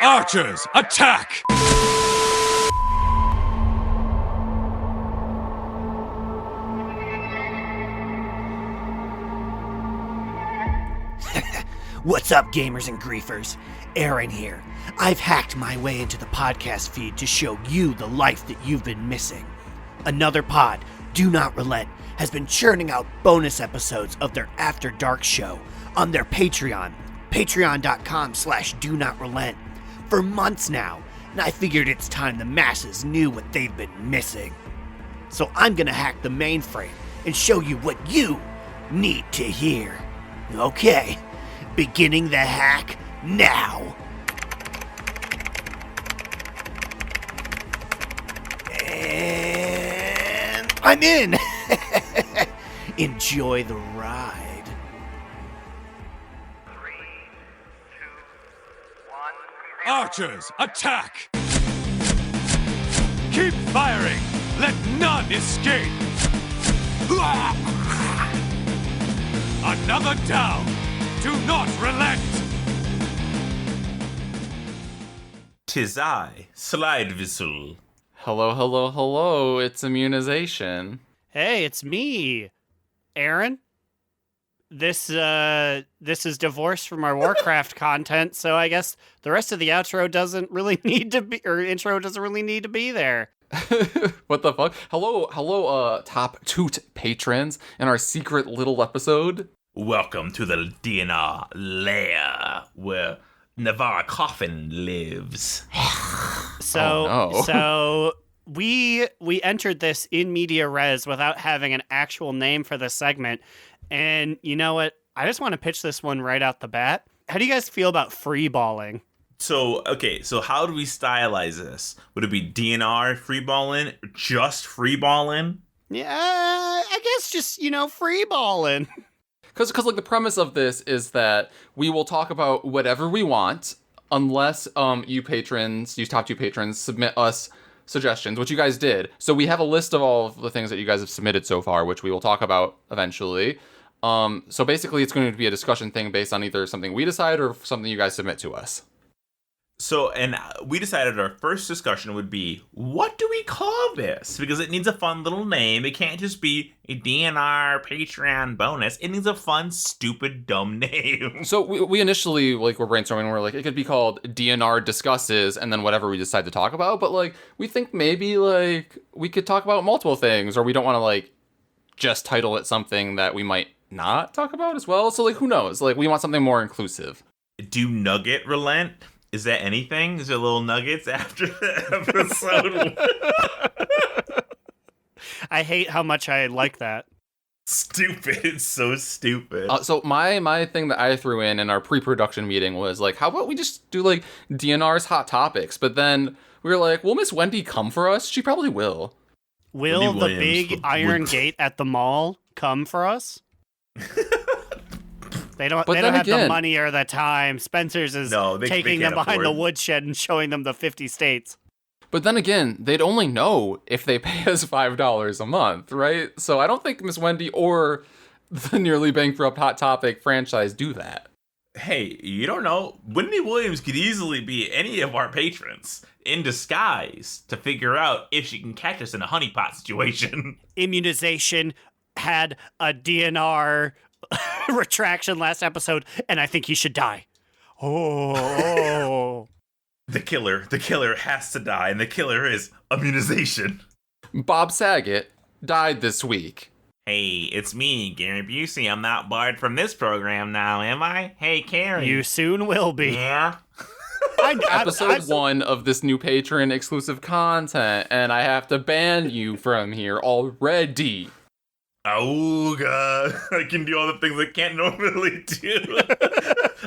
Archers, attack! What's up, gamers and griefers? Aaron here. I've hacked my way into the podcast feed to show you the life that you've been missing. Another pod, Do Not Relent, has been churning out bonus episodes of their After Dark show on their Patreon, patreon.com/Do Not Relent, for months now, and I figured it's time the masses knew what they've been missing. So I'm gonna hack the mainframe and show you what you need to hear. Okay, beginning the hack now. And I'm in. Enjoy the ride. 3, 2, 1. Archers, attack! Keep firing! Let none escape! Another down! Do not relent! 'Tis I, Slide Whistle. Hello, hello, hello. It's immunization. Hey, it's me, Aaron. This is divorced from our Warcraft content, so I guess the rest of the outro doesn't really need to be, or intro doesn't really need to be there. What the fuck? Hello, top toot patrons in our secret little episode. Welcome to the DNR lair where Navarre Coffin lives. So we entered this in media res without having an actual name for the segment, and you know what? I just want to pitch this one right out the bat. How do you guys feel about free balling? So how do we stylize this? Would it be DNR freeballing? Just freeballing? Yeah, I guess just, free balling. Because like the premise of this is that we will talk about whatever we want unless you top 2 patrons submit us suggestions, which you guys did. So we have a list of all of the things that you guys have submitted so far, which we will talk about eventually. So basically it's going to be a discussion thing based on either something we decide or something you guys submit to us. So, and we decided our first discussion would be, what do we call this? Because it needs a fun little name. It can't just be a DNR Patreon bonus. It needs a fun, stupid, dumb name. So we initially, were brainstorming, we're like, it could be called DNR Discusses, and then whatever we decide to talk about. But, we think maybe, we could talk about multiple things, or we don't want to, just title it something that we might not talk about as well. So, who knows? We want something more inclusive. Do Nugget relent? Is that anything? Is there little nuggets after the episode? I hate how much I like that. Stupid. It's so stupid. So my thing that I threw in our pre-production meeting was, how about we just do, DNR's Hot Topics? But then we were like, will Miss Wendy come for us? She probably will. Will the big iron gate at the mall come for us? They don't have the money or the time. Spencer's is taking them behind the woodshed and showing them the 50 states. But then again, they'd only know if they pay us $5 a month, right? So I don't think Miss Wendy or the nearly bankrupt Hot Topic franchise do that. Hey, you don't know. Wendy Williams could easily be any of our patrons in disguise to figure out if she can catch us in a honeypot situation. Immunization had a DNR retraction last episode, and I think he should die. Oh. The killer has to die, and the killer is immunization. Bob Saget died this week. Hey, it's me, Gary Busey. I'm not barred from this program now, am I? Hey, Carrie. You soon will be. Yeah. Episode 1 of this new patron exclusive content, and I have to ban you from here already. Oh, God. I can do all the things I can't normally do.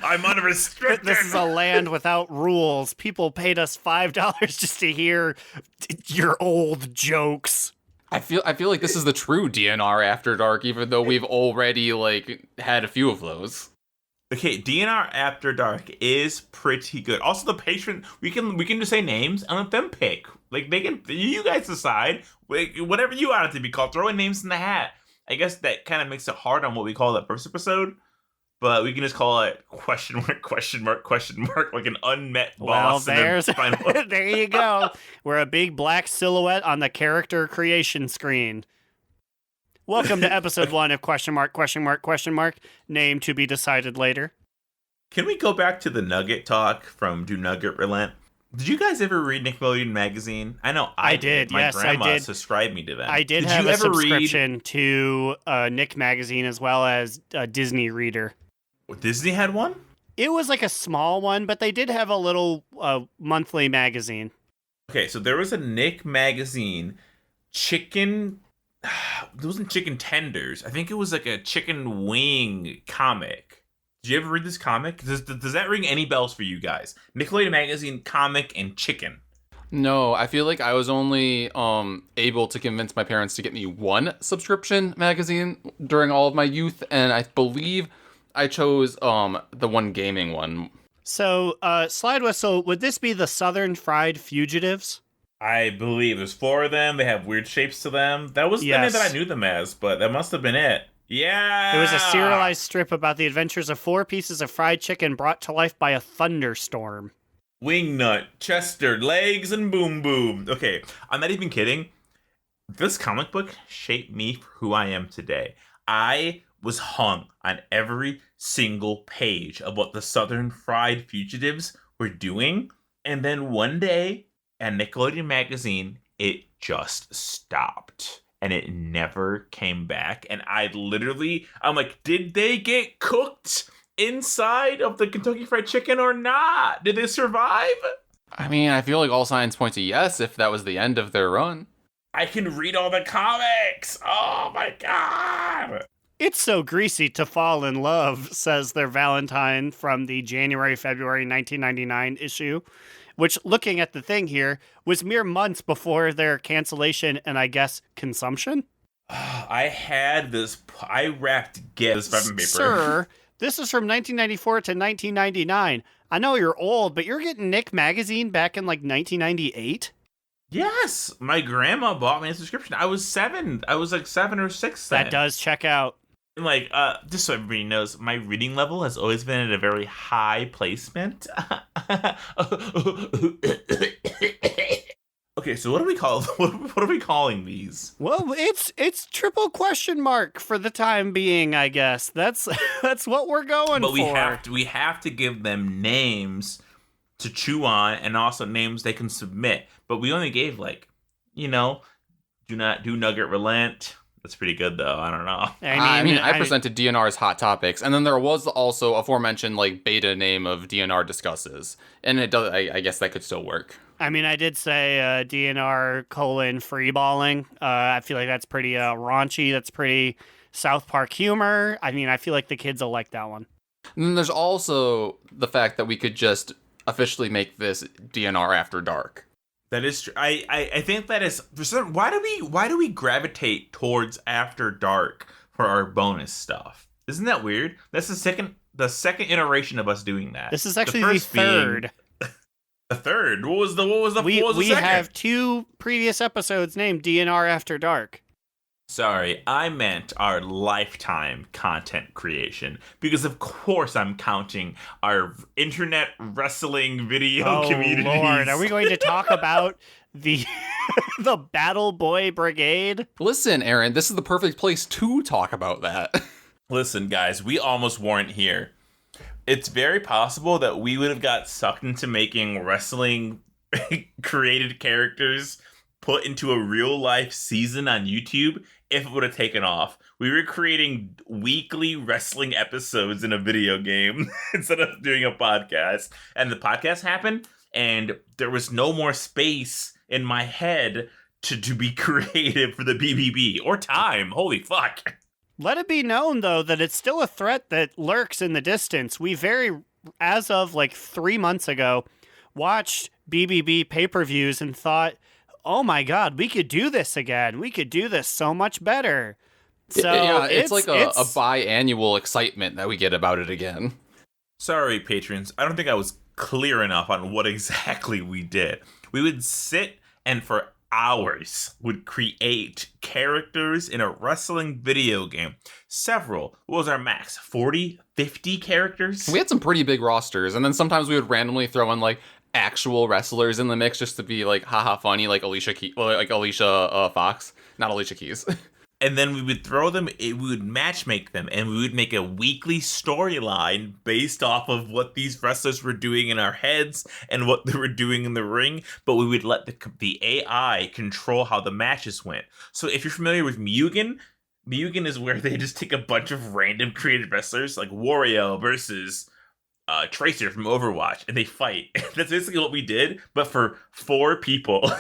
I'm unrestricted. This is a land without rules. People paid us $5 just to hear your old jokes. I feel like this is the true DNR After Dark, even though we've already, had a few of those. Okay, DNR After Dark is pretty good. Also, the patron, we can just say names and let them pick. You guys decide. Whatever you want it to be called, throw in names in the hat. I guess that kind of makes it hard on what we call that first episode. but we can just call it question mark, like an unmet Well, boss. there's there you go. We're a big black silhouette on the character creation screen. Welcome to episode 1 of question mark, name to be decided later. Can we go back to the Nugget talk from Do Nugget Relent? Did you guys ever read Nickelodeon magazine? I know I did. My grandma subscribed me to them. I did have a subscription to Nick magazine as well as Disney Reader. Disney had one? It was like a small one, but they did have a little monthly magazine. Okay, so there was a Nick magazine, chicken... It wasn't chicken tenders. I think it was like a chicken wing comic. Did you ever read this comic? Does that ring any bells for you guys? Nickelodeon magazine, comic, and chicken. No, I feel like I was only able to convince my parents to get me one subscription magazine during all of my youth, and I believe I chose the one gaming one. So, Slide Whistle, would this be the Southern Fried Fugitives? I believe there's 4 of them. They have weird shapes to them. That was the name that I knew them as, but that must have been it. Yeah! It was a serialized strip about the adventures of 4 pieces of fried chicken brought to life by a thunderstorm. Wingnut, Chester, legs, and boom boom. Okay, I'm not even kidding. This comic book shaped me for who I am today. I was hung on every single page of what the Southern Fried Fugitives were doing. And then one day, at Nickelodeon magazine, it just stopped. And it never came back. And I'm like, did they get cooked inside of the Kentucky Fried Chicken or not? Did they survive? I mean, I feel like all signs point to yes if that was the end of their run. I can read all the comics. Oh my god. It's so greasy to fall in love, says their Valentine from the January-February 1999 issue, which, looking at the thing here, was mere months before their cancellation and, I guess, consumption? I had this, I wrapped gifts wrapping paper. Sir, this is from 1994 to 1999. I know you're old, but you're getting Nick magazine back in, like, 1998? Yes, my grandma bought me a subscription. I was 7. I was like 7 or 6 then. That does check out. And like, just so everybody knows, my reading level has always been at a very high placement. Okay, so what do we call? What are we calling these? Well, it's triple question mark for the time being, I guess. That's what we're going for. But we have to give them names to chew on, and also names they can submit. But we only gave do Nugget Relent. That's pretty good though. I don't know. I presented DNR's hot topics, and then there was also aforementioned like beta name of DNR discusses, and it does. I guess that could still work. I mean, I did say DNR freeballing. I feel like that's pretty raunchy. That's pretty South Park humor. I mean, I feel like the kids will like that one. And then there's also the fact that we could just officially make this DNR After Dark. That is true. I think that is why do we gravitate towards After Dark for our bonus stuff? Isn't that weird? That's the second iteration of us doing that. This is actually the third. The third. What was the we second? have 2 previous episodes named DNR After Dark. Sorry, I meant our lifetime content creation, because of course I'm counting our internet wrestling video communities. Oh, Lord. Are we going to talk about the the Battle Boy Brigade? Listen, Aaron, this is the perfect place to talk about that. Listen, guys, we almost weren't here. It's very possible that we would have got sucked into making wrestling created characters put into a real life season on YouTube if it would have taken off. We were creating weekly wrestling episodes in a video game instead of doing a podcast. And the podcast happened, and there was no more space in my head to be creative for the BBB or time. Holy fuck. Let it be known, though, that it's still a threat that lurks in the distance. We as of like 3 months ago, watched BBB pay-per-views and thought, oh my God, we could do this again. We could do this so much better. So yeah, it's like a biannual excitement that we get about it again. Sorry, patrons. I don't think I was clear enough on what exactly we did. We would sit and for hours would create characters in a wrestling video game. Several. What was our max? 40, 50 characters? We had some pretty big rosters, and then sometimes we would randomly throw in like actual wrestlers in the mix just to be like haha funny, like Alicia Fox, not Alicia Keys. And then we would throw them, we would matchmake them, and we would make a weekly storyline based off of what these wrestlers were doing in our heads and what they were doing in the ring. But we would let the AI control how the matches went. So if you're familiar with Mugen is where they just take a bunch of random created wrestlers, like Wario versus Tracer from Overwatch, and they fight. That's basically what we did, but for 4 people.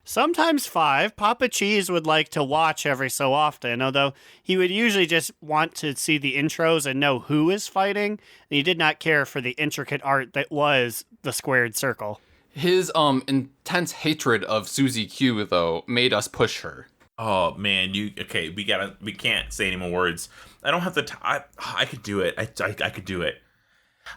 Sometimes 5. Papa Cheese would like to watch every so often, although he would usually just want to see the intros and know who is fighting, and he did not care for the intricate art that was the squared circle. His intense hatred of Susie Q, though, made us push her. Oh man, we can't say any more words. I don't have the time. I could do it. I could do it.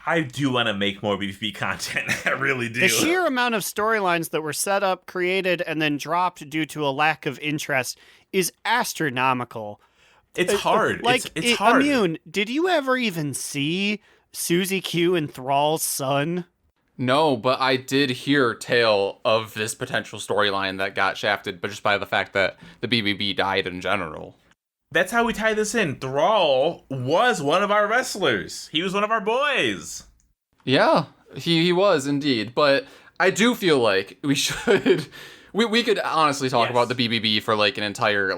I do want to make more BBB content. I really do. The sheer amount of storylines that were set up, created, and then dropped due to a lack of interest is astronomical. It's hard. Like, it's hard. Immune, did you ever even see Susie Q and Thrall's son? No, but I did hear tale of this potential storyline that got shafted, but just by the fact that the BBB died in general. That's how we tie this in. Thrall was one of our wrestlers. He was one of our boys. Yeah, he was indeed. But I do feel like we should... We could honestly talk about the BBB for like an entire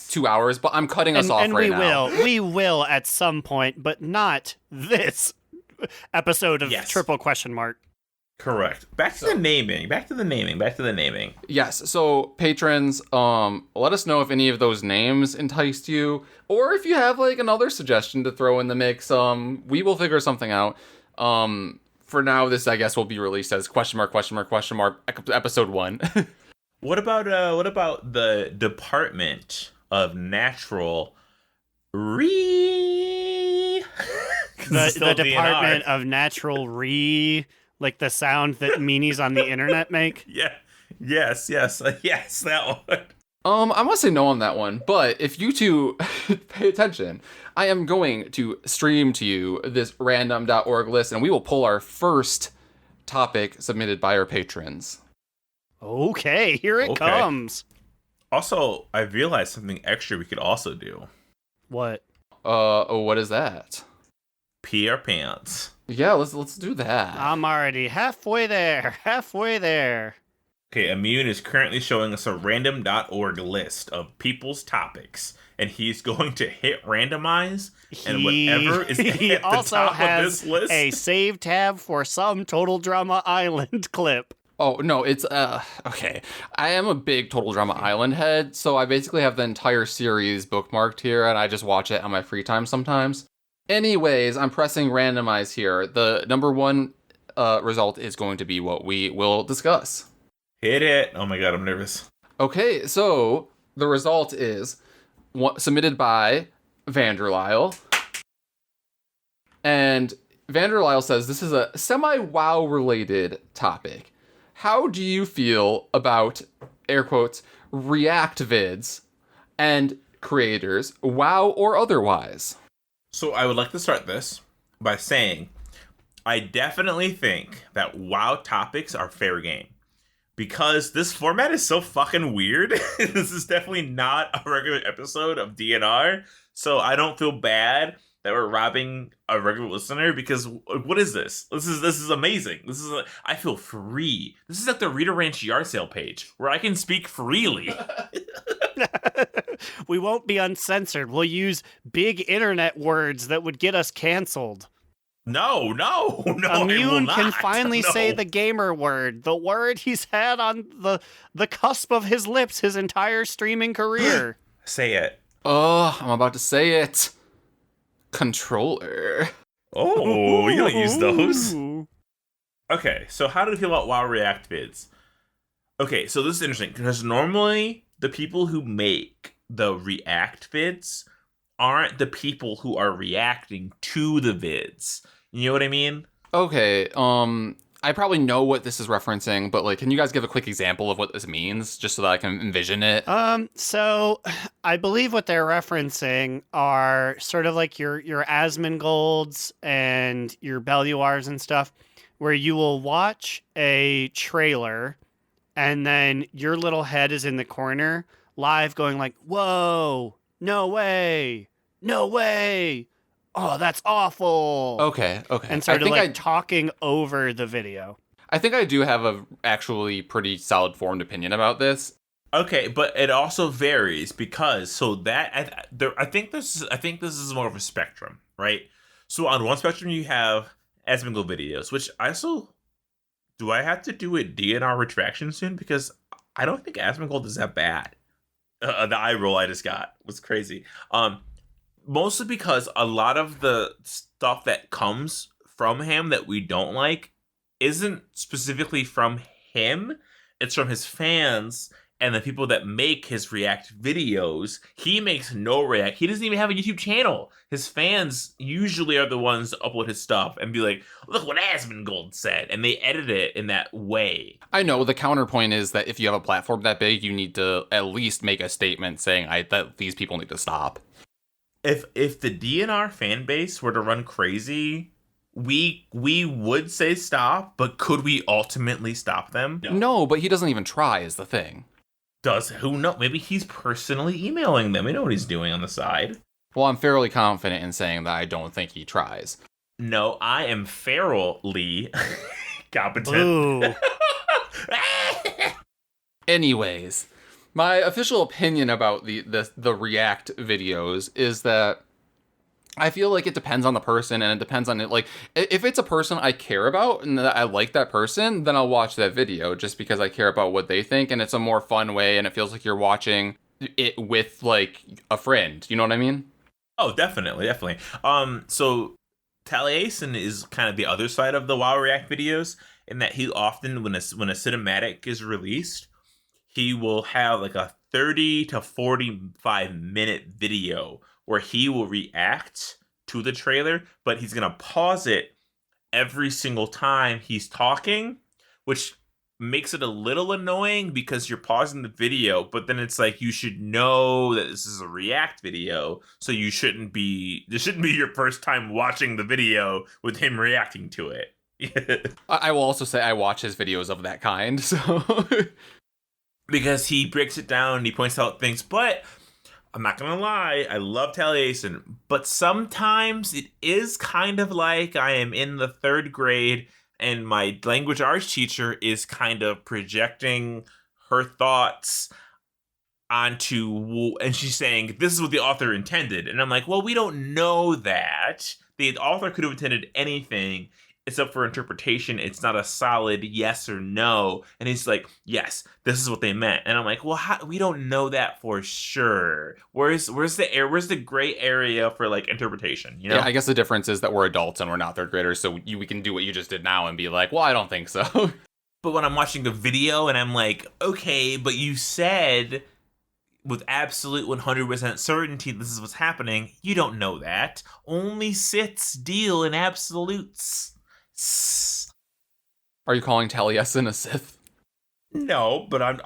2 hours, but I'm cutting us off right now. We will at some point, but not this episode of Triple Question Mark. Correct. Back to the naming. Yes. So patrons, let us know if any of those names enticed you, or if you have like another suggestion to throw in the mix. We will figure something out. For now, this I guess will be released as question mark episode 1. What about the Department of Natural the Department of Natural like the sound that meanies on the internet make? Yeah. Yes, that one. I want to say no on that one, but if you two pay attention, I am going to stream to you this random.org list, and we will pull our first topic submitted by our patrons. Okay, here it comes. Also, I realized something extra we could also do. What? What is that? Pee our pants. Yeah, let's do that. I'm already halfway there. Okay, Immune is currently showing us a random.org list of people's topics, and he's going to hit randomize, and whatever is at the top of this list... a save tab for some Total Drama Island clip. Oh, no, it's, okay. I am a big Total Drama Island head, so I basically have the entire series bookmarked here, and I just watch it on my free time sometimes. Anyways, I'm pressing randomize here. The number 1 result is going to be what we will discuss. Hit it. Oh my god, I'm nervous. Okay, so the result is submitted by Vanderlyle. And Vanderlyle says this is a semi-WoW related topic. How do you feel about, air quotes, react vids and creators, WoW or otherwise? So I would like to start this by saying I definitely think that WoW topics are fair game. Because this format is so fucking weird. This is definitely not a regular episode of DNR. So I don't feel bad that we're robbing a regular listener, because what is this? This is amazing. I feel free. This is like the Rita Ranch yard sale page where I can speak freely. We won't be uncensored. We'll use big internet words that would get us canceled. No. Immune can finally say the gamer word, the word he's had on the cusp of his lips his entire streaming career. Say it. Oh, I'm about to say it. Controller. Oh, you don't use those. Okay, so how do we feel about WoW React vids? Okay, so this is interesting, because normally the people who make the React vids aren't the people who are reacting to the vids. You know what I mean? Okay, I probably know what this is referencing, but like, can you guys give a quick example of what this means, just so that I can envision it? So I believe what they're referencing are sort of like your Asmongold's and your Belluars and stuff, where you will watch a trailer and then your little head is in the corner live going like, whoa, no way, no way. Oh, that's awful. Okay. And sort of like talking over the video. I think I do have a actually pretty solid formed opinion about this. Okay, but it also varies because I think this is more of a spectrum, right? So on one spectrum you have Asmongold videos, which do I have to do a DNR retraction soon? Because I don't think Asmongold is that bad. The eye roll I just got was crazy. Mostly because a lot of the stuff that comes from him that we don't like isn't specifically from him. It's from his fans and the people that make his react videos. He makes no react. He doesn't even have a YouTube channel. His fans usually are the ones to upload his stuff and be like, look what Asmongold said. And they edit it in that way. I know. The counterpoint is that if you have a platform that big, you need to at least make a statement saying that these people need to stop. If the DNR fan base were to run crazy, we would say stop, but could we ultimately stop them? No, but he doesn't even try is the thing. Who knows? Maybe he's personally emailing them. We know what he's doing on the side. Well, I'm fairly confident in saying that I don't think he tries. No, I am ferally competent. Ooh. Anyways, my official opinion about the React videos is that I feel like it depends on the person, and it depends on it. Like, if it's a person I care about and that I like that person, then I'll watch that video just because I care about what they think, and it's a more fun way, and it feels like you're watching it with like a friend. You know what I mean? Oh, definitely. So Taliesin is kind of the other side of the WoW React videos in that he often, when a cinematic is released, he will have like a 30 to 45 minute video where he will react to the trailer, but he's going to pause it every single time he's talking, which makes it a little annoying because you're pausing the video, but then it's like you should know that this is a react video, so this shouldn't be your first time watching the video with him reacting to it. I will also say I watch his videos of that kind, so... because he breaks it down and he points out things, but I'm not gonna lie, I love Taliesin, but sometimes it is kind of like I am in the 3rd grade and my language arts teacher is kind of projecting her thoughts onto, and she's saying, this is what the author intended. And I'm like, well, we don't know that. The author could have intended anything. It's up for interpretation. It's not a solid yes or no. And he's like, yes, this is what they meant. And I'm like, well, we don't know that for sure. Where's the gray area for like interpretation? You know? Yeah, I guess the difference is that we're adults and we're not 3rd graders, so we can do what you just did now and be like, well, I don't think so. But when I'm watching a video and I'm like, okay, but you said with absolute 100% certainty this is what's happening, you don't know that. Only Siths deal in absolutes. Are you calling Taliesin a Sith? No, but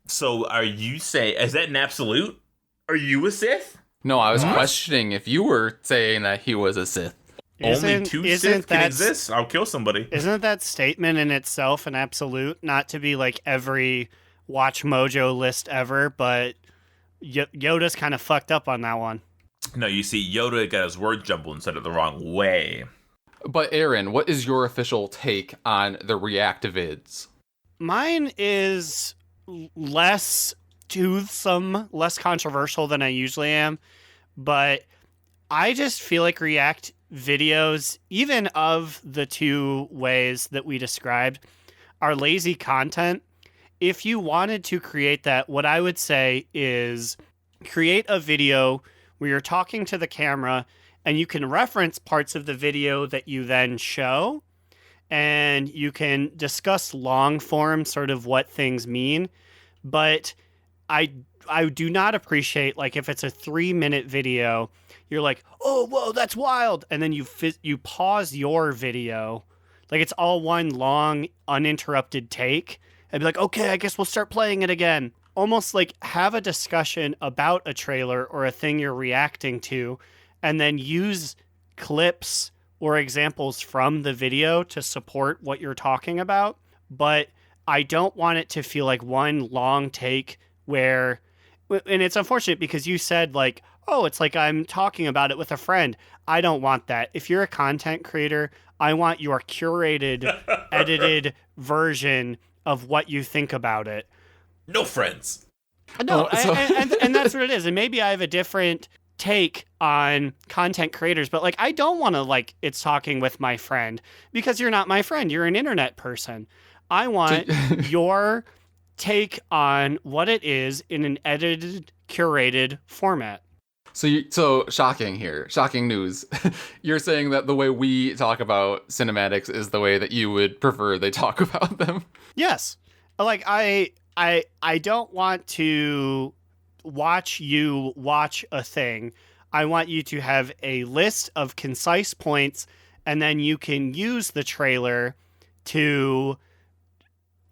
so are you saying, is that an absolute? Are you a Sith? No, I was questioning if you were saying that he was a Sith. Only 2 Sith can exist? I'll kill somebody. Isn't that statement in itself an absolute? Not to be like every Watch Mojo list ever, but Yoda's kind of fucked up on that one. No, you see, Yoda got his words jumbled and said it the wrong way. But Aaron, what is your official take on the React vids? Mine is less toothsome, less controversial than I usually am, but I just feel like React videos, even of the 2 ways that we described, are lazy content. If you wanted to create that, what I would say is create a video where you're talking to the camera and you can reference parts of the video that you then show, and you can discuss long form sort of what things mean. But I do not appreciate, like, if it's a 3-minute video, you're like, oh, whoa, that's wild. And then you pause your video Like it's all one long, uninterrupted take. I'd be like, okay, I guess we'll start playing it again. Almost like have a discussion about a trailer or a thing you're reacting to, and then use clips or examples from the video to support what you're talking about. But I don't want it to feel like one long take where, and it's unfortunate because you said like, oh, it's like I'm talking about it with a friend. I don't want that. If you're a content creator, I want your curated, edited version of what you think about it. No friends. No, and that's what it is. And maybe I have a different take on content creators, but like I don't want to like it's talking with my friend because you're not my friend. You're an internet person. I want your take on what it is in an edited, curated format. So shocking here. Shocking news. You're saying that the way we talk about cinematics is the way that you would prefer they talk about them. Yes. Like I don't want to watch you watch a thing. I want you to have a list of concise points, and then you can use the trailer to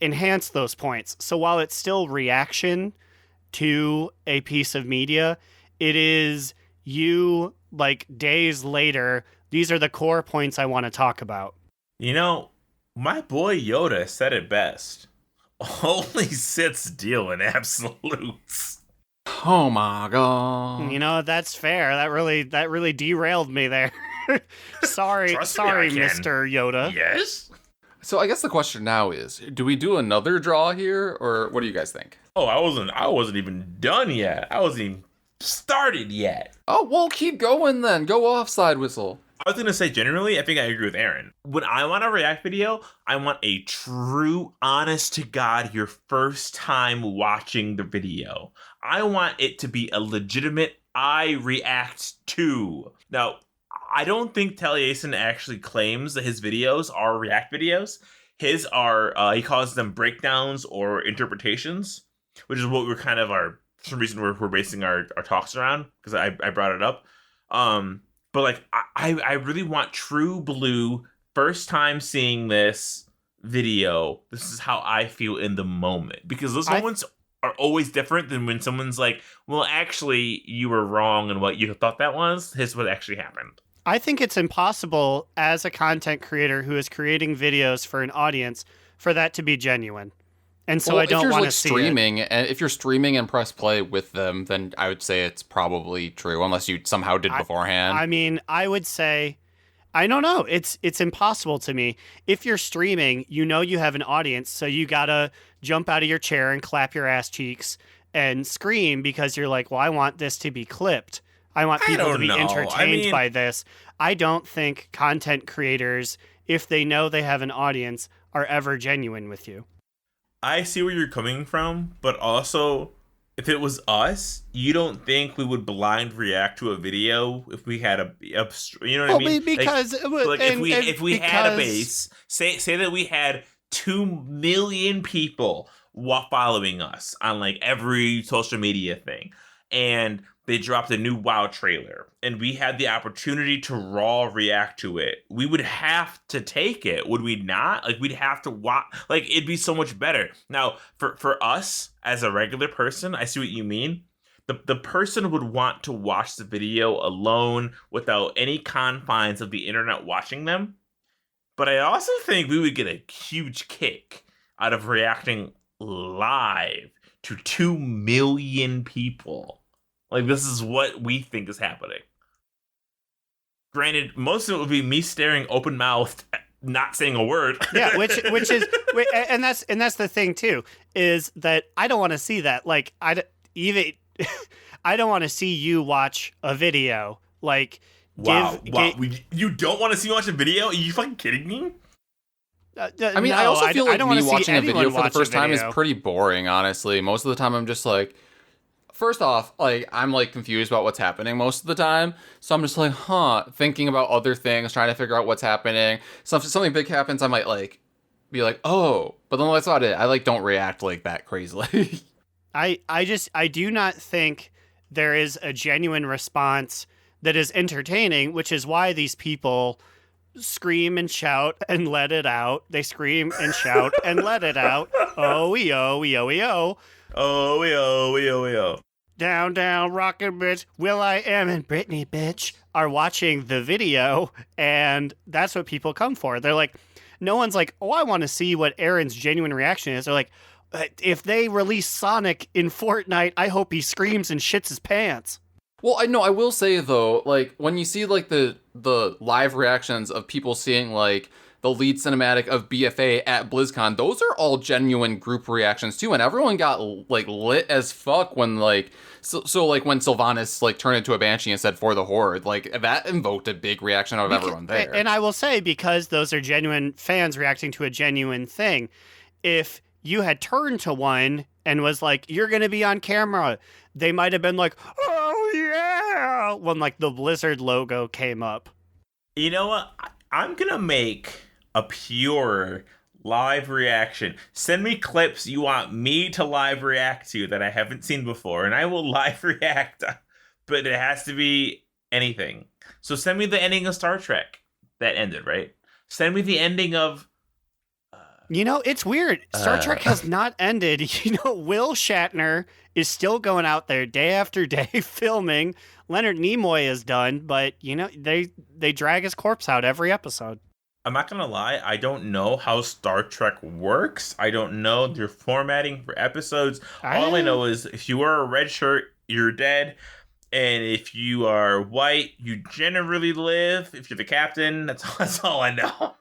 enhance those points. So while it's still reaction to a piece of media, it is you, like, days later, these are the core points I want to talk about. You know, my boy Yoda said it best. Only Siths deal in absolutes. Oh my god. You know, that's fair. That really derailed me there. sorry, Mr. Yoda. Yes? So I guess the question now is, do we do another draw here, or what do you guys think? Oh, I wasn't even done yet. I wasn't even started yet. Oh, well, keep going then. Go off, side whistle. I was going to say, generally, I think I agree with Aaron. When I want a React video, I want a true, honest to God, your first time watching the video. I want it to be a legitimate I react to. Now, I don't think Taliesin actually claims that his videos are React videos. His are, he calls them breakdowns or interpretations, which is what we're kind of for some reason we're basing our talks around, because I brought it up. But like I really want true blue, first time seeing this video, this is how I feel in the moment. Because those moments are always different than when someone's like, well, actually, you were wrong in what you thought that was. Here's what actually happened. I think it's impossible as a content creator who is creating videos for an audience for that to be genuine. And so I don't want to see streaming, and if you're streaming and press play with them, then I would say it's probably true, unless you somehow did beforehand. I mean, I would say, I don't know. It's impossible to me. If you're streaming, you know you have an audience, so you gotta jump out of your chair and clap your ass cheeks and scream because you're like, well, I want this to be clipped. I want people to be entertained by this. I don't think content creators, if they know they have an audience, are ever genuine with you. I see where you're coming from, but also, if it was us, you don't think we would blind react to a video if we had a you know what I mean? Because if we had a base, say that we had 2 million people following us on like every social media thing, and they dropped a new WoW trailer, and we had the opportunity to raw react to it, we would have to take it, would we not? Like, we'd have to watch, like, it'd be so much better. Now, for us, as a regular person, I see what you mean. The person would want to watch the video alone without any confines of the internet watching them. But I also think we would get a huge kick out of reacting live to 2 million people. Like, this is what we think is happening. Granted, most of it would be me staring open-mouthed, not saying a word. Yeah, which is, and that's the thing too, is that I don't want to see that. Like, I don't want to see you watch a video. Like, you don't want to see me watch a video? Are you fucking kidding me? I mean, no, I also feel like me watching a video for the first time is pretty boring, honestly. Most of the time, I'm just like, first off, like, I'm like confused about what's happening most of the time. So I'm just like, thinking about other things, trying to figure out what's happening. So if something big happens, I might like be like, oh, but then that's not it. I like don't react like that crazily. I do not think there is a genuine response that is entertaining, which is why these people scream and shout and let it out. They scream and shout and let it out. Oh-ee-oh, ee-oh. Oh, yo. Down, down, rockin' bitch. Will.i.am and Britney, bitch, are watching the video, and that's what people come for. They're like, no one's like, oh, I want to see what Aaron's genuine reaction is. They're like, if they release Sonic in Fortnite, I hope he screams and shits his pants. Well, I know, I will say, though, like, when you see, like, the live reactions of people seeing, like, the lead cinematic of BFA at BlizzCon, those are all genuine group reactions, too, and everyone got, like, lit as fuck when, like, so like, when Sylvanas, like, turned into a Banshee and said, "For the Horde," like, that invoked a big reaction out of everyone there. And I will say, because those are genuine fans reacting to a genuine thing, if you had turned to one and was like, "You're gonna be on camera," they might have been like, "Oh yeah," when like the Blizzard logo came up. You know what? I'm gonna make a pure live reaction. Send me clips you want me to live react to that I haven't seen before, and I will live react. But it has to be anything. So send me the ending of Star Trek that ended, right? Send me the ending of You know, it's weird. Star Trek has not ended. You know, Will Shatner is still going out there day after day filming. Leonard Nimoy is done, but, you know, they drag his corpse out every episode. I'm not gonna lie, I don't know how Star Trek works. I don't know their formatting for episodes. All I know is if you wear a red shirt, you're dead. And if you are white, you generally live. If you're the captain, that's all I know.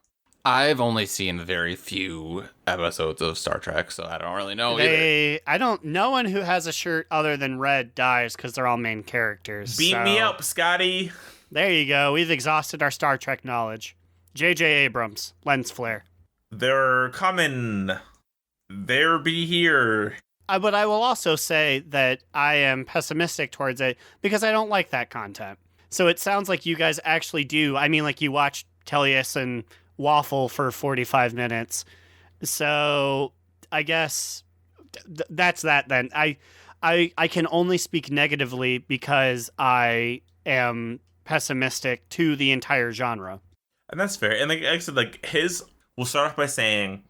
I've only seen very few episodes of Star Trek, so I don't really know either. No one who has a shirt other than red dies because they're all main characters. Beat me up, Scotty. There you go. We've exhausted our Star Trek knowledge. J.J. Abrams, lens flare. They're coming. They'll be here. But I will also say that I am pessimistic towards it because I don't like that content. So it sounds like you guys actually do. I mean, like you watch Tellius and Waffle for 45 minutes. So I guess that's that then. I can only speak negatively because I am pessimistic to the entire genre. And that's fair. And like I said, like we'll start off by saying,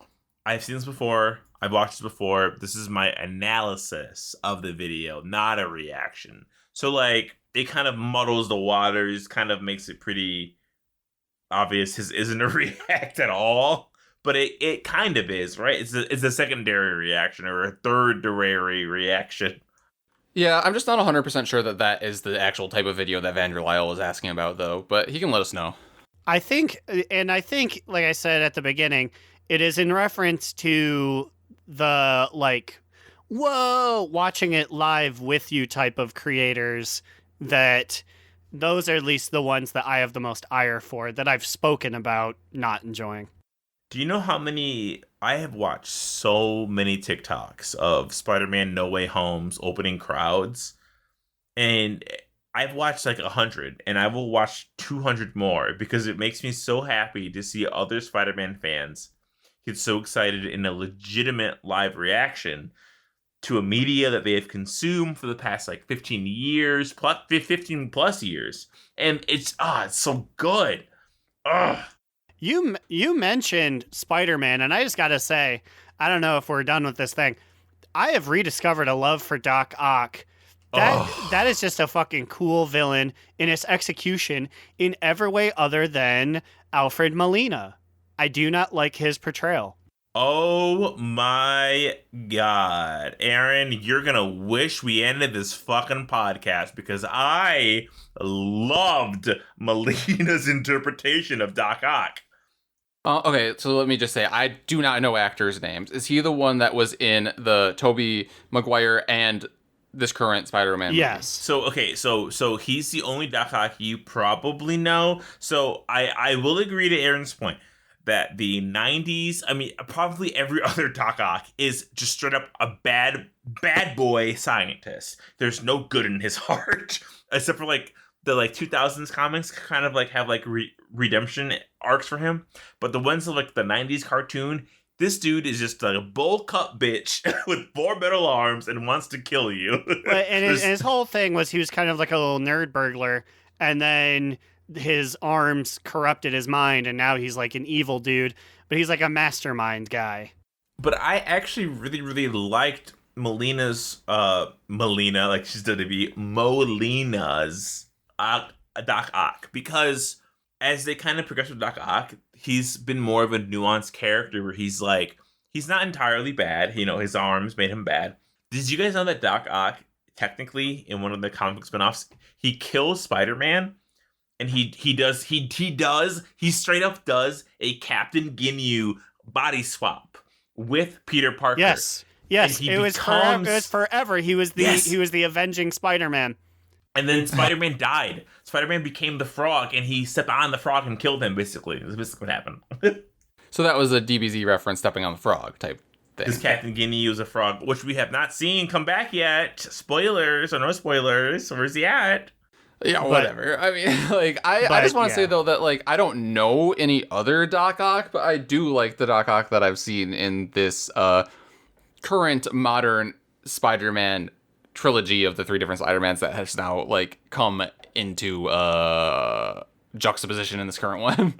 I've seen this before. I've watched this before. This is my analysis of the video, not a reaction. So like it kind of muddles the waters, kind of makes it pretty obvious his isn't a react at all. But it kind of is, right? It's a secondary reaction or a third-degree reaction. Yeah, I'm just not 100% sure that is the actual type of video that Vanderlyle was asking about, though. But he can let us know. I think, like I said at the beginning, it is in reference to the, like, whoa, watching it live with you type of creators that those are at least the ones that I have the most ire for, that I've spoken about not enjoying. Do you know how many... I have watched so many TikToks of Spider-Man No Way Home's opening crowds, and I've watched like 100, and I will watch 200 more because it makes me so happy to see other Spider-Man fans get so excited in a legitimate live reaction to a media that they have consumed for the past like 15 years, plus 15 plus years. And it's so good. You mentioned Spider-Man, and I just got to say, I don't know if we're done with this thing. I have rediscovered a love for Doc Ock. That is just a fucking cool villain in its execution in every way other than Alfred Molina. I do not like his portrayal. Oh my God. Aaron, you're going to wish we ended this fucking podcast because I loved Molina's interpretation of Doc Ock. Okay, so let me just say, I do not know actors' names. Is he the one that was in the Tobey Maguire and this current Spider-Man movie? Yes. So he's the only Doc Ock you probably know. So I will agree to Aaron's point that the 90s, I mean, probably every other Doc Ock is just straight up a bad boy scientist. There's no good in his heart, except for like the like 2000s comics kind of like have like redemption arcs for him. But the ones of like the 90s cartoon, this dude is just like a bowl cut bitch with 4 metal arms and wants to kill you. And his whole thing was he was kind of like a little nerd burglar. And then his arms corrupted his mind, and now he's like an evil dude, but he's like a mastermind guy. But I actually really, really liked Melina's, Melina, like she's going to be Molina's Doc Ock, because as they kind of progress with Doc Ock, he's been more of a nuanced character where he's like, he's not entirely bad. You know, his arms made him bad. Did you guys know that Doc Ock, technically, in one of the comic book spinoffs, he kills Spider-Man? And he straight up does a Captain Ginyu body swap with Peter Parker. Yes. It was forever. He was the avenging Spider-Man. And then Spider-Man died. Spider-Man became the Frog, and he stepped on the Frog and killed him, basically. That's basically what happened. So that was a DBZ reference, stepping on the frog type thing. This Captain Ginyu is a frog, which we have not seen come back yet. Spoilers or no spoilers. Where's he at? Yeah, whatever. I mean, like, I just want to say, though, that, like, I don't know any other Doc Ock, but I do like the Doc Ock that I've seen in this current modern Spider-Man trilogy of the 3 different Spider-Mans that has now, like, come into juxtaposition in this current one.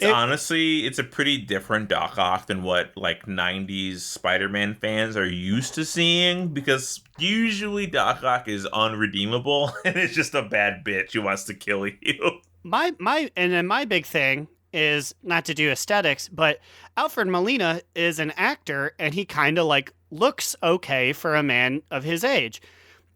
Honestly, it's a pretty different Doc Ock than what, like, 90s Spider-Man fans are used to seeing, because usually Doc Ock is unredeemable, and it's just a bad bitch who wants to kill you. My big thing is not to do aesthetics, but Alfred Molina is an actor, and he kind of, like, looks okay for a man of his age.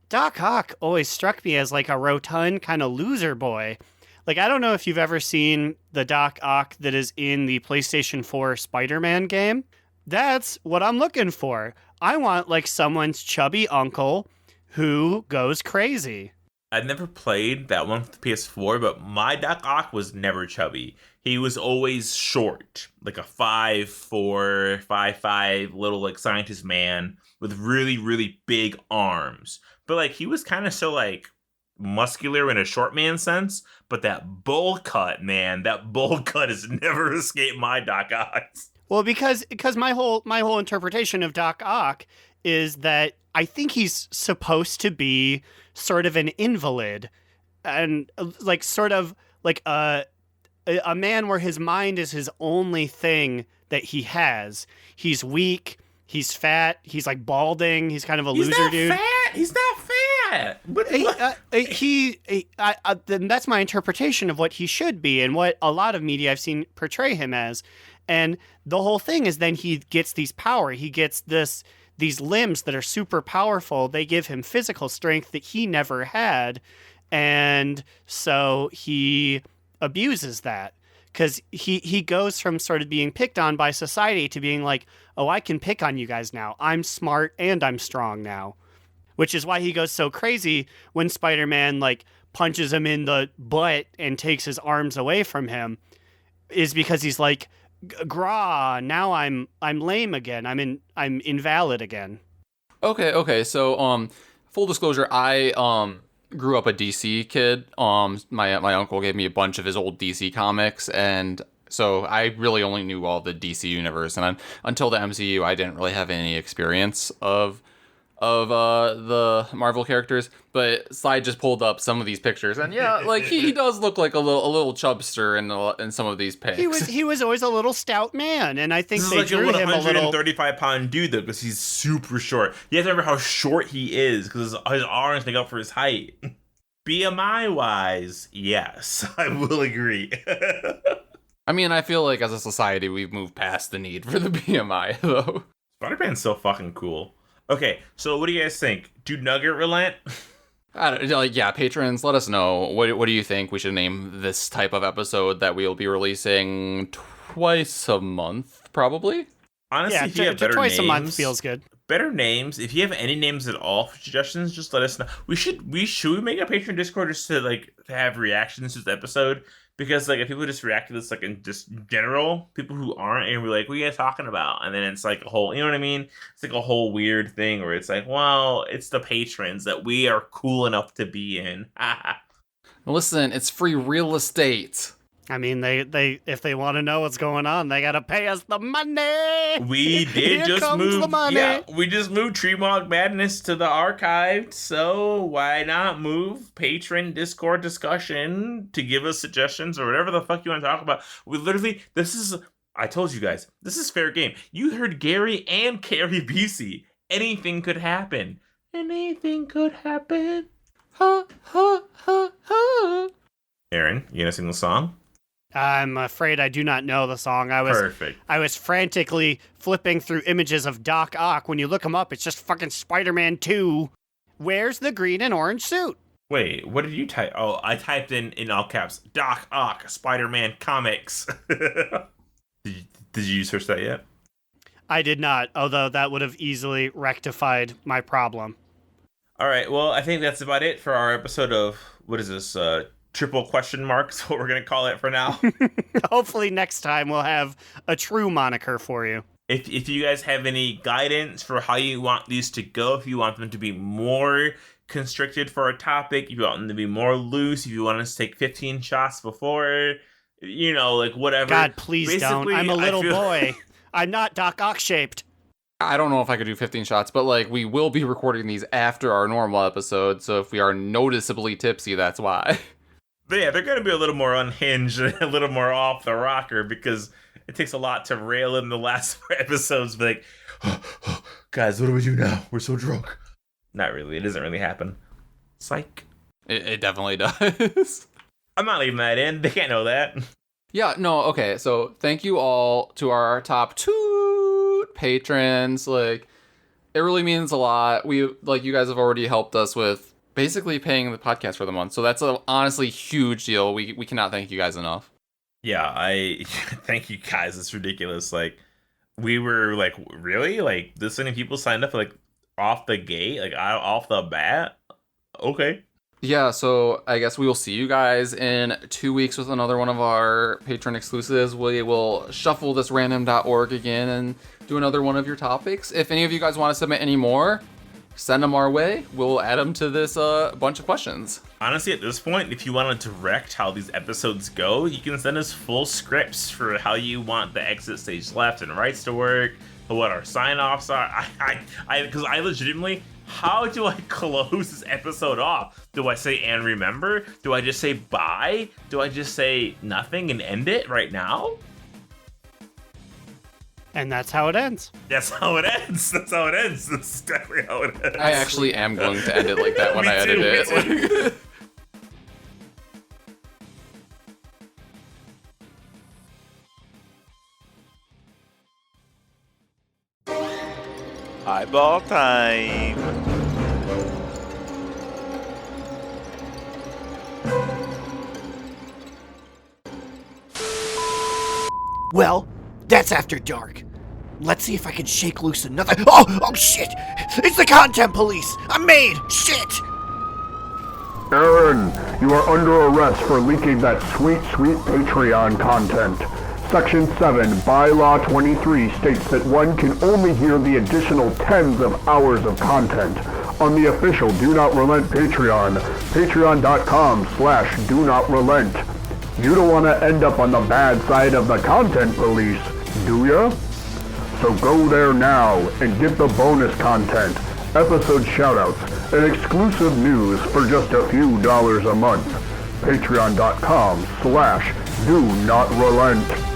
Doc Ock always struck me as, like, a rotund kind of loser boy. Like, I don't know if you've ever seen the Doc Ock that is in the PlayStation 4 Spider-Man game. That's what I'm looking for. I want, like, someone's chubby uncle who goes crazy. I've never played that one for the PS4, but my Doc Ock was never chubby. He was always short, like a 5'4", 5'5", little, like, scientist man with really, really big arms. But, like, he was kind of so, like, muscular in a short man sense, but that bowl cut, man, that bowl cut has never escaped my Doc Ocks. Well, because my whole interpretation of Doc Ock is that I think he's supposed to be sort of an invalid, and like sort of like a man where his mind is his only thing that he has. He's weak. He's fat. He's like balding. He's kind of a loser dude. He's not fat. But that's my interpretation of what he should be and what a lot of media I've seen portray him as. And the whole thing is then he gets these power. He gets these limbs that are super powerful. They give him physical strength that he never had. And so he abuses that. Because he goes from sort of being picked on by society to being like, oh, I can pick on you guys now. I'm smart and I'm strong now. Which is why he goes so crazy when Spider-Man, like, punches him in the butt and takes his arms away from him, is because he's like, grah, now I'm lame again. I'm invalid again. Okay. So, full disclosure, I grew up a DC kid. My uncle gave me a bunch of his old DC comics, and so I really only knew all the DC universe. And until the MCU, I didn't really have any experience of the Marvel characters. But Slide just pulled up some of these pictures, and yeah, like he does look like a little chubster in some of these pics. He was always a little stout man, and I think this they is like drew him a little 135-pound dude though, because he's super short. You have to remember how short he is because his arms make up for his height. BMI wise, yes, I will agree. I mean, I feel like as a society we've moved past the need for the BMI though. Spider-Man's so fucking cool. Okay, so what do you guys think? Do Nugget relent? I don't, like, yeah, patrons, let us know. What do you think we should name this type of episode that we'll be releasing twice a month, probably? Honestly, yeah, if you have better twice names, a month feels good. Better names. If you have any names at all for suggestions, just let us know. Should we make a Patreon Discord just to like to have reactions to the episode? Because like if people just react to this like in just general, people who aren't and we're like, what are you guys talking about? And then it's like a whole, you know what I mean? It's like a whole weird thing where it's like, well, it's the patrons that we are cool enough to be in. Listen, it's free real estate. I mean, they if they want to know what's going on, they gotta pay us the money. We did Here just comes move. the money. Yeah, we just moved Treemark Madness to the archive. So why not move patron Discord discussion to give us suggestions or whatever the fuck you want to talk about? We literally, I told you guys, this is fair game. You heard Gary and Carrie BC. Anything could happen. Anything could happen. Ha ha ha ha. Aaron, you gonna sing the song? I'm afraid I do not know the song. Perfect. I was frantically flipping through images of Doc Ock. When you look him up, it's just fucking Spider-Man 2. Where's the green and orange suit? Wait, what did you type? Oh, I typed in all caps, Doc Ock, Spider-Man comics. Did you search that yet? I did not, although that would have easily rectified my problem. All right, well, I think that's about it for our episode of, what is this, triple question marks, what we're going to call it for now. Hopefully next time we'll have a true moniker for you. If you guys have any guidance for how you want these to go, if you want them to be more constricted for a topic, if you want them to be more loose, if you want us to take 15 shots before, like whatever. God, please don't. Basically, I'm a little boy. I'm not Doc Ock shaped. I don't know if I could do 15 shots, but like we will be recording these after our normal episode, so if we are noticeably tipsy, that's why. But yeah, they're going to be a little more unhinged and a little more off the rocker because it takes a lot to rail in the last 4 episodes. Be like, guys, what do we do now? We're so drunk. Not really. It doesn't really happen. Psych. It definitely does. I'm not leaving that in. They can't know that. Yeah, no, okay. So thank you all to our top 2 patrons. Like, it really means a lot. You guys have already helped us with basically paying the podcast for the month. So that's a honestly huge deal. We cannot thank you guys enough. Yeah, I thank you guys. It's ridiculous. Like, we were like, really? Like, this many people signed up, like, off the gate? Like, off the bat? Okay. Yeah, so I guess we will see you guys in 2 weeks with another one of our patron exclusives. We will shuffle this random.org again and do another one of your topics. If any of you guys want to submit any more, send them our way. We'll add them to this bunch of questions. Honestly, at this point, if you want to direct how these episodes go, you can send us full scripts for how you want the exit stage left and rights to work, what our sign-offs are. Because I legitimately, how do I close this episode off? Do I say and remember? Do I just say bye? Do I just say nothing and end it right now? And that's how it ends. That's how it ends. That's how it ends. That's definitely how it ends. I actually am going to end it like that when I edit it. Eyeball time. Well, that's After Dark. Let's see if I can shake loose another. Oh shit! It's the content police! I'm made! Shit! Aaron, you are under arrest for leaking that sweet Patreon content. Section 7, Bylaw 23 states that one can only hear the additional tens of hours of content on the official Do Not Relent Patreon, patreon.com/Do Not Relent. You don't want to end up on the bad side of the content police, do ya? So go there now and get the bonus content, episode shoutouts, and exclusive news for just a few dollars a month. Patreon.com/Do Not Relent.